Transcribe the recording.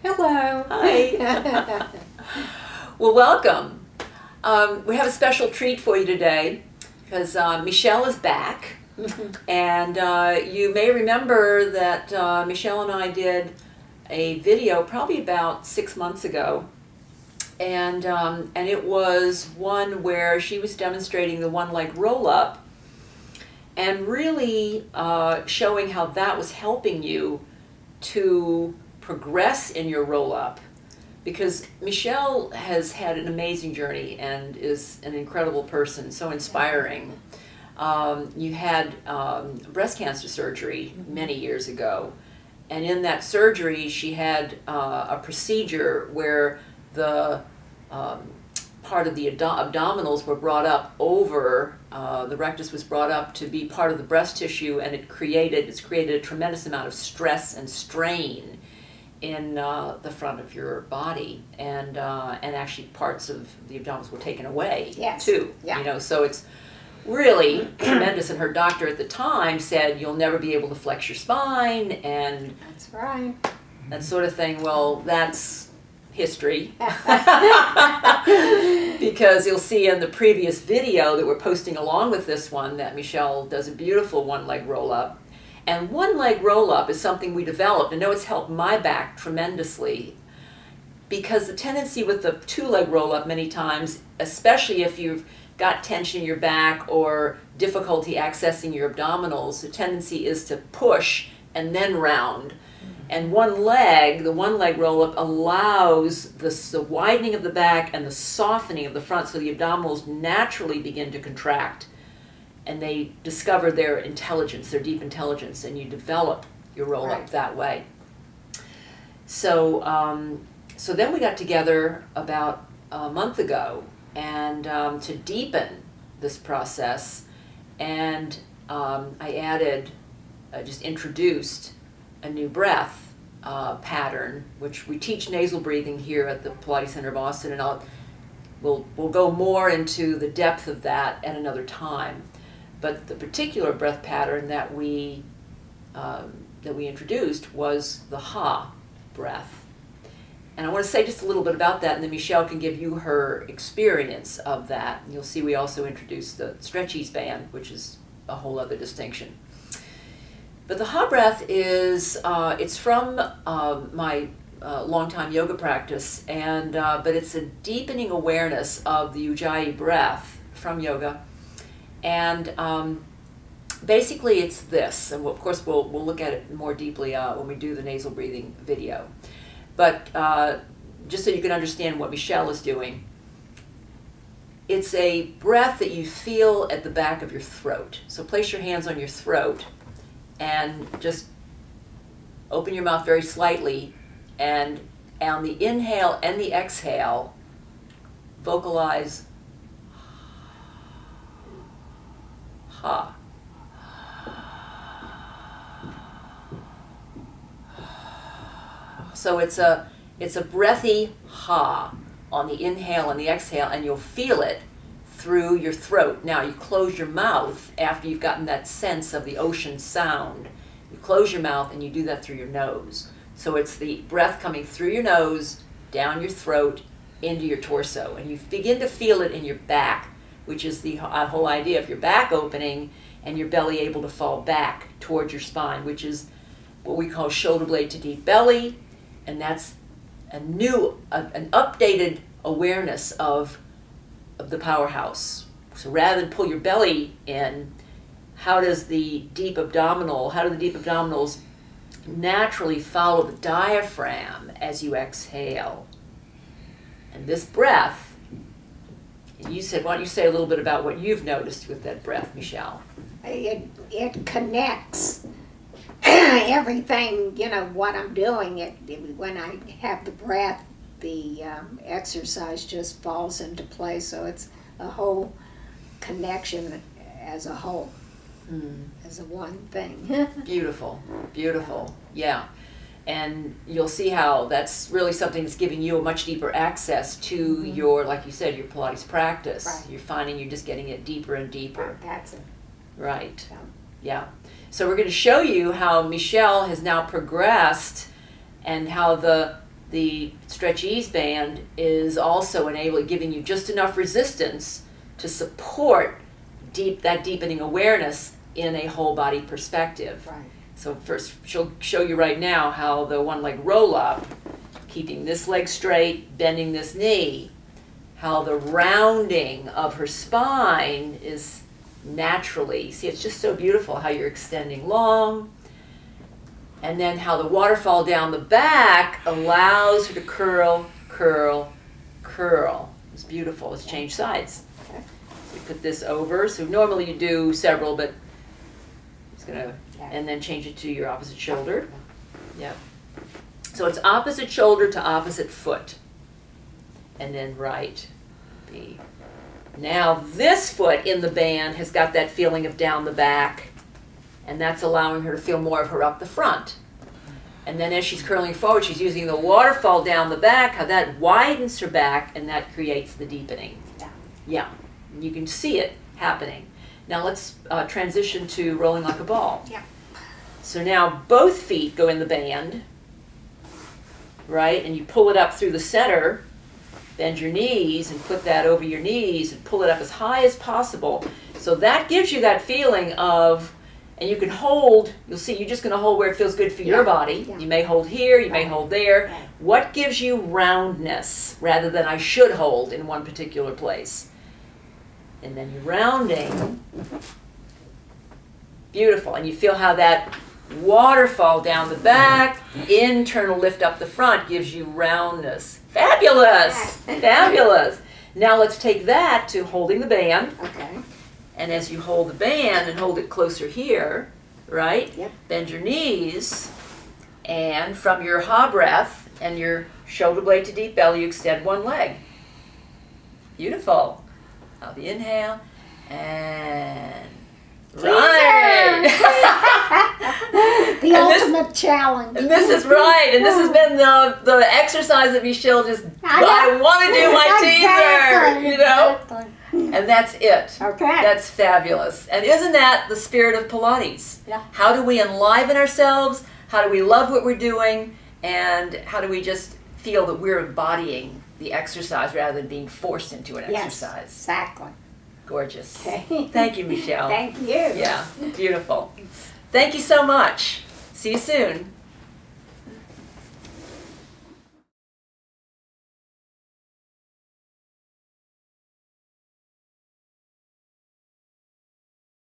Hello. Hi. Well, welcome. We have a special treat for you today because Michelle is back. And you may remember that Michelle and I did a video probably about 6 months ago. And it was one where she was demonstrating the one leg roll up and really showing how that was helping you to progress in your roll up, because Michelle has had an amazing journey and is an incredible person, so inspiring. You had breast cancer surgery many years ago, and in that surgery she had a procedure where the part of the abdominals were brought up over, the rectus was brought up to be part of the breast tissue, and it's created a tremendous amount of stress and strain in the front of your body, and actually parts of the abdominals were taken away too. Yeah. You know, so it's really tremendous. And her doctor at the time said, "You'll never be able to flex your spine," and that's right, that sort of thing. Well, that's history. Because you'll see in the previous video that we're posting along with this one that Michelle does a beautiful one leg roll up. And one leg roll up is something we developed. I know it's helped my back tremendously, because the tendency with the two leg roll up many times, especially if you've got tension in your back or difficulty accessing your abdominals, the tendency is to push and then round. And the one leg roll up allows the widening of the back and the softening of the front, so the abdominals naturally begin to contract. And they discover their intelligence, their deep intelligence, and you develop your roll up that way. So, so then we got together about a month ago, and to deepen this process, and I added, just introduced a new breath pattern, which we teach nasal breathing here at the Pilates Center of Austin, and we'll go more into the depth of that at another time. But the particular breath pattern that we introduced was the ha breath. And I want to say just a little bit about that, and then Michelle can give you her experience of that. And you'll see we also introduced the Stretch-eze band, which is a whole other distinction. But the ha breath is, it's from my long-time yoga practice, and but it's a deepening awareness of the ujjayi breath from yoga. And basically it's this, and of course we'll look at it more deeply when we do the nasal breathing video. But just so you can understand what Michelle is doing, it's a breath that you feel at the back of your throat. So place your hands on your throat and just open your mouth very slightly, and on the inhale and the exhale, vocalize ha. So it's a breathy ha on the inhale and the exhale, and you'll feel it through your throat. Now you close your mouth after you've gotten that sense of the ocean sound. You close your mouth and you do that through your nose. So it's the breath coming through your nose, down your throat, into your torso, and you begin to feel it in your back, which is the whole idea of your back opening and your belly able to fall back towards your spine, which is what we call shoulder blade to deep belly. And that's an updated awareness of the powerhouse. So rather than pull your belly in, how do the deep abdominals naturally follow the diaphragm as you exhale? And this breath, and you said, why don't you say a little bit about what you've noticed with that breath, Michelle? It connects everything, you know, what I'm doing. When I have the breath, the exercise just falls into place. So it's a whole connection as a whole, as a one thing. Beautiful, beautiful, yeah. And you'll see how that's really something that's giving you a much deeper access to your, like you said, your Pilates practice. Right. You're finding you're just getting it deeper and deeper. That's it. Right. Yeah. So we're going to show you how Michelle has now progressed, and how the the Stretch-eze band is also giving you just enough resistance to support that deepening awareness in a whole body perspective. Right. So first, she'll show you right now how the one leg roll up, keeping this leg straight, bending this knee, how the rounding of her spine is naturally, see, it's just so beautiful how you're extending long, and then how the waterfall down the back allows her to curl, curl, curl. It's beautiful. Let's change sides. Okay. So we put this over. So normally you do several, but it's gonna, and then change it to your opposite shoulder. Yep. So it's opposite shoulder to opposite foot. And then right. B. Now this foot in the band has got that feeling of down the back, and that's allowing her to feel more of her up the front. And then as she's curling forward, she's using the waterfall down the back, how that widens her back, and that creates the deepening. Yeah. Yeah, and you can see it happening. Now let's transition to rolling like a ball. Yeah. So now both feet go in the band, right? And you pull it up through the center, bend your knees and put that over your knees and pull it up as high as possible. So that gives you that feeling of, and you can hold, you'll see, you're just going to hold where it feels good for your body. Yeah. You may hold here, you may hold there. Right. What gives you roundness rather than I should hold in one particular place? And then you're rounding. Beautiful. And you feel how that waterfall down the back, internal lift up the front gives you roundness. Fabulous! Fabulous! Now let's take that to holding the band. Okay. And as you hold the band and hold it closer here, right? Yep. Bend your knees, and from your ha breath and your shoulder blade to deep belly, you extend one leg. Beautiful. Now the inhale, and right. The ultimate challenge. And this is right, and this has been the exercise that Michelle just, I want to do my teaser, you know? Exactly. And that's it. Okay. That's fabulous. And isn't that the spirit of Pilates? Yeah. How do we enliven ourselves? How do we love what we're doing? And how do we just feel that we're embodying the exercise rather than being forced into an exercise? Exactly. Gorgeous. Okay. Thank you, Michelle. Thank you. Yeah, beautiful. Thank you so much. See you soon.